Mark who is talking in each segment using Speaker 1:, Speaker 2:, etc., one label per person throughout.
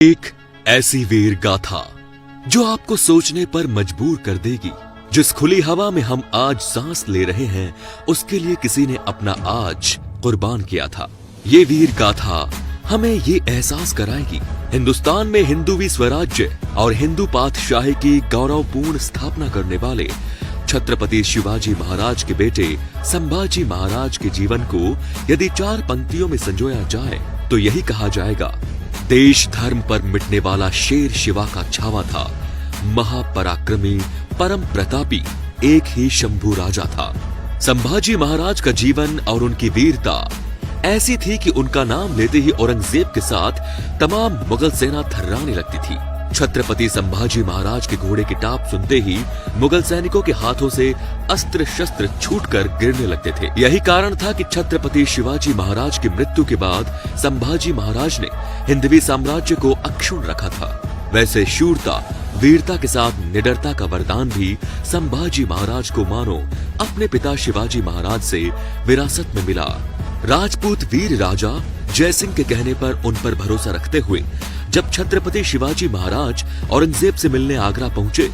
Speaker 1: एक ऐसी वीर गाथा जो आपको सोचने पर मजबूर कर देगी। जिस खुली हवा में हम आज सांस ले रहे हैं, उसके लिए किसी ने अपना आज कुर्बान किया था। ये वीर गाथा हमें ये एहसास कराएगी, हिंदुस्तान में हिंदुवी स्वराज्य और हिंदू पातशाही की गौरवपूर्ण स्थापना करने वाले छत्रपति शिवाजी महाराज के बेटे संभाजी महाराज के जीवन को यदि 4 पंक्तियों में संजोया जाए तो यही कहा जाएगा, देश धर्म पर मिटने वाला शेर शिवा का छावा था, महापराक्रमी परम प्रतापी एक ही शंभू राजा था। संभाजी महाराज का जीवन और उनकी वीरता ऐसी थी कि उनका नाम लेते ही औरंगजेब के साथ तमाम मुगल सेना थर्राने लगती थी। छत्रपति संभाजी महाराज के घोड़े की टाप सुनते ही मुगल सैनिकों के हाथों से अस्त्र शस्त्र छूटकर गिरने लगते थे। यही कारण था कि छत्रपति शिवाजी महाराज की मृत्यु के बाद संभाजी महाराज ने हिंदवी साम्राज्य को अक्षुण्ण रखा था। वैसे शूरता वीरता के साथ निडरता का वरदान भी संभाजी महाराज को मानो अपने पिता शिवाजी महाराज से विरासत में मिला। राजपूत वीर राजा जयसिंह के कहने पर उन पर भरोसा रखते हुए जब छत्रपति शिवाजी महाराज औरंगजेब से मिलने आगरा पहुंचे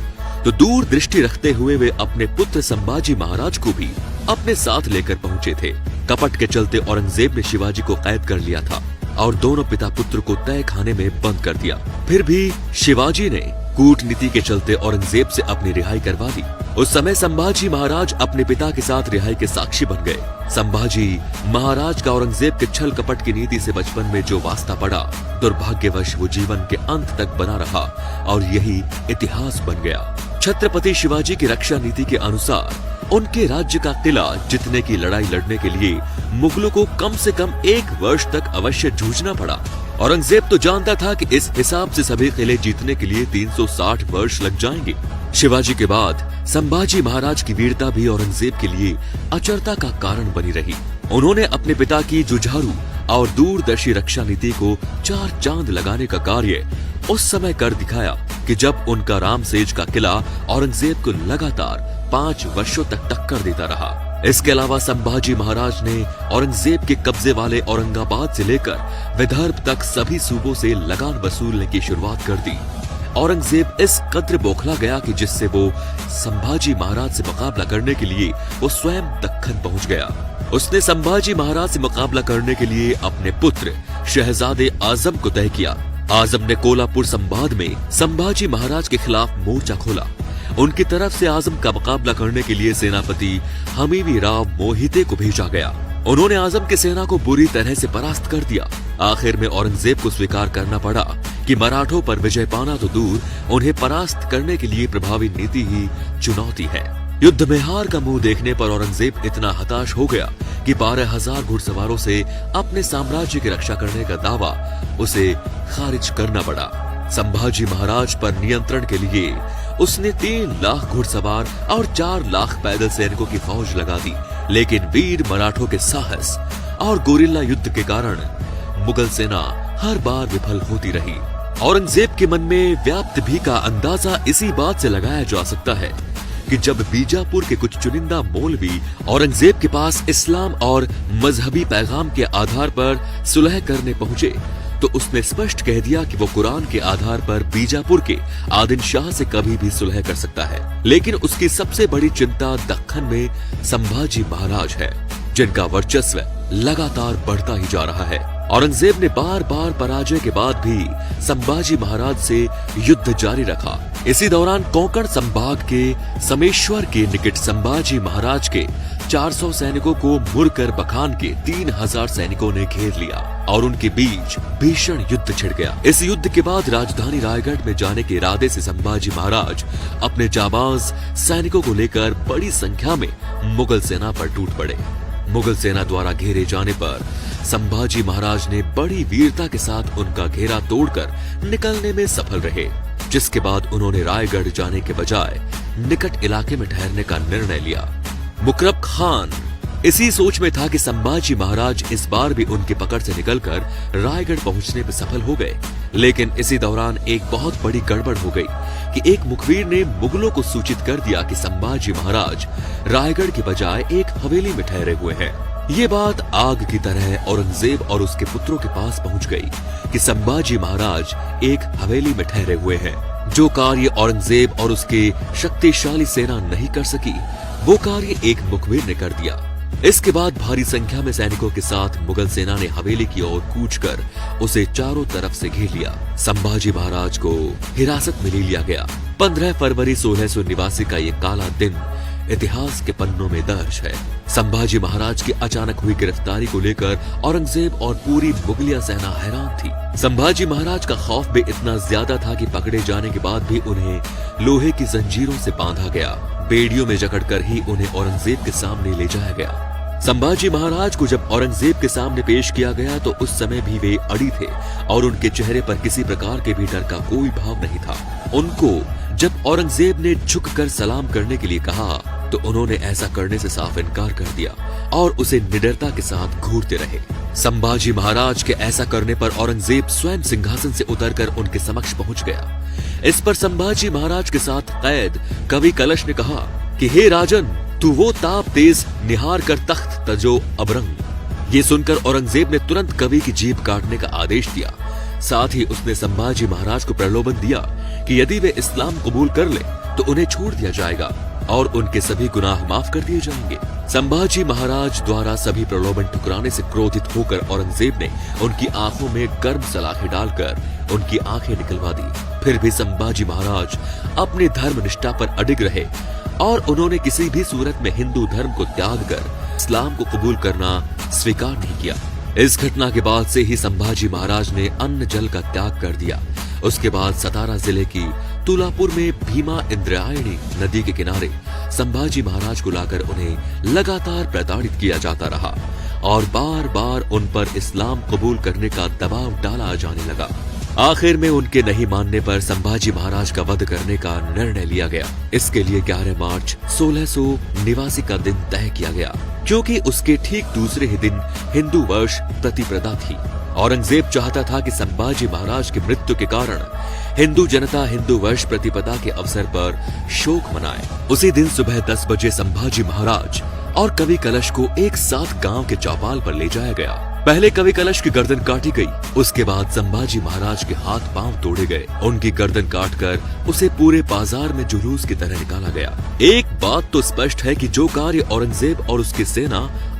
Speaker 1: तो दूर दृष्टि रखते हुए वे अपने पुत्र संभाजी महाराज को भी अपने साथ लेकर पहुंचे थे। कपट के चलते औरंगजेब ने शिवाजी को कैद कर लिया था और दोनों पिता पुत्र को तय खाने में बंद कर दिया। फिर भी शिवाजी ने कूटनीति के चलते औरंगजेब से अपनी रिहाई करवा दी। उस समय संभाजी महाराज अपने पिता के साथ रिहाई के साक्षी बन गए। संभाजी महाराज का औरंगजेब के छल कपट की नीति से बचपन में जो वास्ता पड़ा, दुर्भाग्यवश वो जीवन के अंत तक बना रहा और यही इतिहास बन गया। छत्रपति शिवाजी की रक्षा नीति के अनुसार उनके राज्य का किला जीतने की लड़ाई लड़ने के लिए मुगलों को कम से कम 1 वर्ष तक अवश्य जूझना पड़ा। औरंगजेब तो जानता था कि इस हिसाब से सभी किले जीतने के लिए 360 वर्ष लग जाएंगे। शिवाजी के बाद संभाजी महाराज की वीरता भी औरंगजेब के लिए अचरता का कारण बनी रही। उन्होंने अपने पिता की जुझारू और दूरदर्शी रक्षा नीति को 4 चांद लगाने का कार्य उस समय कर दिखाया कि जब उनका रामसेज का किला औरंगजेब को लगातार 5 वर्षों तक टक्कर देता रहा। इसके अलावा संभाजी महाराज ने औरंगजेब के कब्जे वाले औरंगाबाद से लेकर विदर्भ तक सभी सूबों से लगान वसूलने की शुरुआत कर दी। औरंगजेब इस कद्र बौखला गया कि जिससे वो संभाजी महाराज से मुकाबला करने के लिए वो स्वयं दक्खन पहुंच गया। उसने संभाजी महाराज से मुकाबला करने के लिए अपने पुत्र शहजादे आजम को तय किया। आजम ने कोल्हापुर संवाद में संभाजी महाराज के खिलाफ मोर्चा खोला। उनकी तरफ से आजम का मुकाबला करने के लिए सेनापति हमीवी राव मोहिते को भेजा गया। उन्होंने आजम की सेना को बुरी तरह से परास्त कर दिया। आखिर में औरंगजेब को स्वीकार करना पड़ा कि मराठों पर विजय पाना तो दूर, उन्हें परास्त करने के लिए प्रभावी नीति ही चुनौती है। युद्ध में हार का मुंह देखने पर औरंगजेब इतना हताश हो गया कि 12,000 घुड़सवारों से अपने साम्राज्य की रक्षा करने का दावा उसे खारिज करना पड़ा। संभाजी महाराज पर नियंत्रण के लिए उसने 3 लाख घुड़सवार और 4 लाख पैदल सैनिकों की फौज लगा दी। लेकिन वीर मराठों के साहस और गोरिल्ला युद्ध के कारण मुगल सेना हर बार विफल होती रही। औरंगजेब के मन में व्याप्त भी का अंदाजा इसी बात से लगाया जा सकता है कि जब बीजापुर के कुछ चुनिंदा मौलवी औरंगजेब के पास इस्लाम और मजहबी पैगाम के आधार पर सुलह करने पहुंचे तो उसने स्पष्ट कह दिया कि वो कुरान के आधार पर बीजापुर के आदिल शाह से कभी भी सुलह कर सकता है। लेकिन उसकी सबसे बड़ी चिंता दक्खन में संभाजी महाराज है, जिनका वर्चस्व लगातार बढ़ता ही जा रहा है। औरंगजेब ने बार बार पराजय के बाद भी संभाजी महाराज से युद्ध जारी रखा। इसी दौरान कोंकण संभाग के समेश्वर के निकट संभाजी महाराज के 400 सैनिकों को मुरकर बखान के 3000 सैनिकों ने घेर लिया और उनके बीच भीषण युद्ध छिड़ गया। इस युद्ध के बाद राजधानी रायगढ़ में जाने के इरादे से संभाजी महाराज अपने जाबाज सैनिकों को लेकर बड़ी संख्या में मुगल सेना पर टूट पड़े। मुगल सेना द्वारा घेरे जाने पर संभाजी महाराज ने बड़ी वीरता के साथ उनका घेरा तोड़कर निकलने में सफल रहे, जिसके बाद उन्होंने रायगढ़ जाने के बजाय निकट इलाके में ठहरने का निर्णय लिया। मुकरब खान इसी सोच में था कि संभाजी महाराज इस बार भी उनकी पकड़ से निकलकर रायगढ़ पहुंचने में सफल हो गए। लेकिन इसी दौरान एक बहुत बड़ी गड़बड़ हो गई कि एक मुखबिर ने मुगलों को सूचित कर दिया कि संभाजी महाराज रायगढ़ के बजाय एक हवेली में ठहरे हुए हैं। ये बात आग की तरह औरंगजेब और उसके पुत्रों के पास पहुंच गई कि संभाजी महाराज एक हवेली में ठहरे हुए हैं। जो कार्य औरंगजेब और उसके शक्तिशाली सेना नहीं कर सकी, वो कार्य एक मुखबिर ने कर दिया। इसके बाद भारी संख्या में सैनिकों के साथ मुगल सेना ने हवेली की ओर कूच कर उसे चारों तरफ से घेर लिया। संभाजी महाराज को हिरासत में ले लिया गया। 15 फरवरी 1689 का ये काला दिन इतिहास के पन्नों में दर्ज है। संभाजी महाराज की अचानक हुई गिरफ्तारी को लेकर औरंगजेब और पूरी मुगलिया सेना हैरान थी। संभाजी महाराज का खौफ भी इतना ज्यादा था कि पकड़े जाने के बाद भी उन्हें लोहे की जंजीरों से बांधा गया। बेड़ियों में जकड़कर ही उन्हें औरंगजेब के सामने ले जाया गया। संभाजी महाराज को जब औरंगजेब के सामने पेश किया गया तो उस समय भी वे अड़ी थे और उनके चेहरे पर किसी प्रकार के भी डर का कोई भाव नहीं था। उनको जब औरंगजेब ने झुककर सलाम करने के लिए कहा तो उन्होंने ऐसा करने से साफ इनकार कर दिया और उसे निडरता के साथ घूरते रहे। संभाजी महाराज के ऐसा करने पर औरंगजेब स्वयं सिंहासन से उतरकर उनके समक्ष पहुंच गया। इस पर संभाजी महाराज के साथ कैद कवि कलश ने कहा कि हे राजन, तू वो ताप तेज निहार कर तख्त तजो अबरंग। ये सुनकर औरंगजेब ने तुरंत कवि की जीभ काटने का आदेश दिया। साथ ही उसने संभाजी महाराज को प्रलोभन दिया कि यदि वे इस्लाम कबूल कर ले तो उन्हें छोड़ दिया जाएगा और उनके सभी गुनाह माफ कर दिए जाएंगे। संभाजी महाराज द्वारा सभी प्रलोभन ठुकराने से क्रोधित होकर औरंगजेब ने उनकी आंखों में गर्म सलाखें डालकर उनकी आंखें निकलवा दी। फिर भी संभाजी महाराज अपनी धर्म निष्ठा पर अडिग रहे और उन्होंने किसी भी सूरत में हिंदू धर्म को त्याग कर इस्लाम को कबूल करना स्वीकार नहीं किया। इस घटना के बाद से ही संभाजी महाराज ने अन्न जल का त्याग कर दिया। उसके बाद सतारा जिले की तुलापुर में भीमा इंद्रायणी नदी के किनारे संभाजी महाराज को लाकर उन्हें लगातार प्रताड़ित किया जाता रहा और बार बार उन पर इस्लाम कबूल करने का दबाव डाला जाने लगा। आखिर में उनके नहीं मानने पर संभाजी महाराज का वध करने का निर्णय लिया गया। इसके लिए 11 मार्च 1689 का दिन तय किया गया, क्योंकि उसके ठीक दूसरे ही दिन हिंदू वर्ष प्रतिपदा थी। औरंगजेब चाहता था कि संभाजी महाराज की मृत्यु के कारण हिंदू जनता हिंदू वर्ष प्रतिपदा के अवसर पर शोक मनाए। उसी दिन सुबह 10 बजे संभाजी महाराज और कवि कलश को एक साथ गांव के चौपाल पर ले जाया गया। पहले कवि कलश की गर्दन काटी गई, उसके बाद संभाजी महाराज के हाथ पांव तोड़े गए। उनकी गर्दन काटकर उसे पूरे बाजार में जुलूस की तरह निकाला गया। एक बात तो स्पष्ट है कि जो कार्य औरंगजेब और उसकी सेना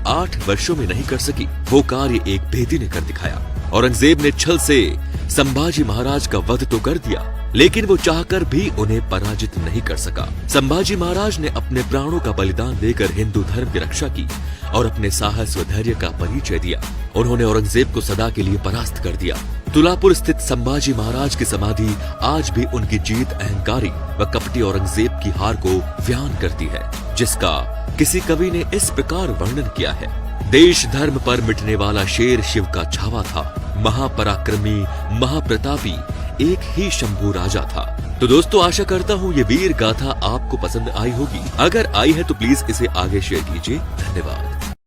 Speaker 1: 8 वर्षों में नहीं कर सकी, वो कार्य एक भेदी ने कर दिखाया। औरंगजेब ने छल से संभाजी महाराज का वध तो कर दिया, लेकिन वो चाहकर भी उन्हें पराजित नहीं कर सका। संभाजी महाराज ने अपने प्राणों का बलिदान देकर हिंदू धर्म की रक्षा की और अपने साहस व धैर्य का परिचय दिया। उन्होंने औरंगजेब को सदा के लिए परास्त कर दिया। तुलापुर स्थित संभाजी महाराज की समाधि आज भी उनकी जीत, अहंकारी व कपटी औरंगजेब की हार को बयान करती है, जिसका किसी कवि ने इस प्रकार वर्णन किया है। देश धर्म पर मिटने वाला शेर शिव का छावा था, महापराक्रमी महाप्रतापी एक ही शंभू राजा था। तो दोस्तों, आशा करता हूँ ये वीर गाथा आपको पसंद आई होगी। अगर आई है तो प्लीज इसे आगे शेयर कीजिए। धन्यवाद।